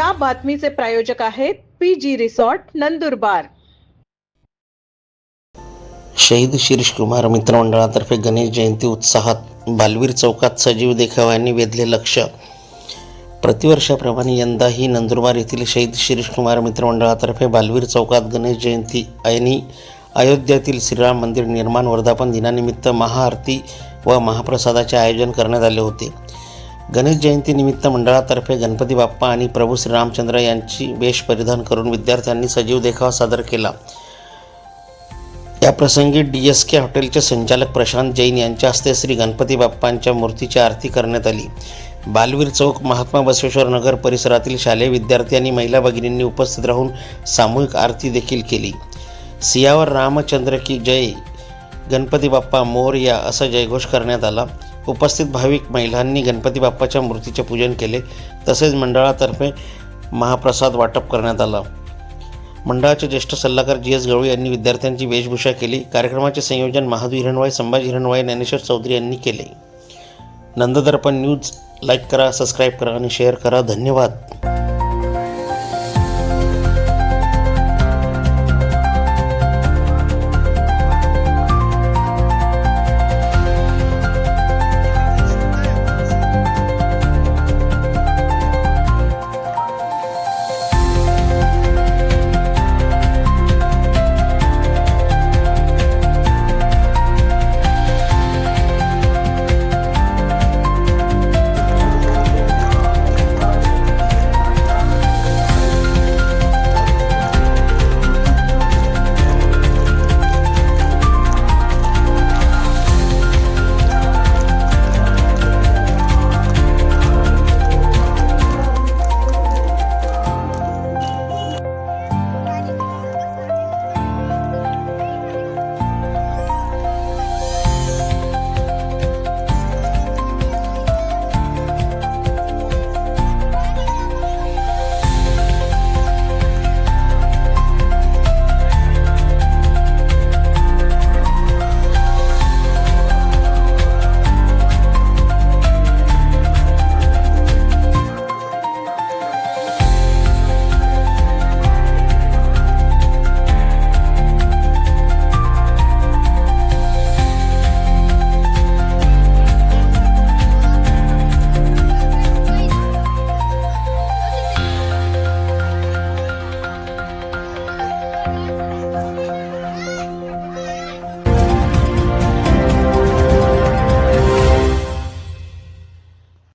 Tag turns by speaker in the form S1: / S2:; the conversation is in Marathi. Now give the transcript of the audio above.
S1: या बातमीचे प्रायोजक आहेत PG रिसॉर्ट नंदुरबार।
S2: शहीद शिरीष कुमार मित्रमंडळातर्फे गणेश जयंती उत्साहात बालवीर चौकात सजीव देखाव्यांनी वेधले लक्ष। प्रतिवर्षाप्रमाणे यंदाही नंदुरबार येथील शहीद शिरीष कुमार मित्रमंडळातर्फे बालवीर चौकात गणेश जयंती आणि अयोध्यातील श्रीराम मंदिर निर्माण वर्धापन दिनानिमित्त महाआरती व महाप्रसादाचे आयोजन करण्यात आले होते। गणेश जयंतीनिमित्त मंडळातर्फे गणपती बाप्पा आणि प्रभू श्रीरामचंद्र यांची वेश परिधान करून विद्यार्थ्यांनी सजीव देखावा सादर केला। या प्रसंगी DSK हॉटेलचे संचालक प्रशांत जैन यांच्या हस्ते श्री गणपती बाप्पांच्या मूर्तीची आरती करण्यात आली। बालवीर चौक महात्मा बसवेश्वर नगर परिसरातील शालेय विद्यार्थी आणि महिला भगिनींनी उपस्थित राहून सामूहिक आरती देखील केली। सियावर रामचंद्र की जय, गणपती बाप्पा मोरया असा जयघोष करण्यात आला। उपस्थित भाविक महिलांनी गणपती बाप्पाच्या मूर्तीचे पूजन केले, तसेच मंडळातर्फे महाप्रसाद वाटप करण्यात आला। मंडळाचे ज्येष्ठ सल्लागार GS गवळी यांनी विद्यार्थ्यांची वेशभूषा केली। कार्यक्रमाचे संयोजन महादू हिरणवाई, संभाजी हिरणवाई, ज्ञानेश्वर चौधरी यांनी केले। नंददर्पण न्यूज लाईक करा, सबस्क्राईब करा आणि शेअर करा। धन्यवाद।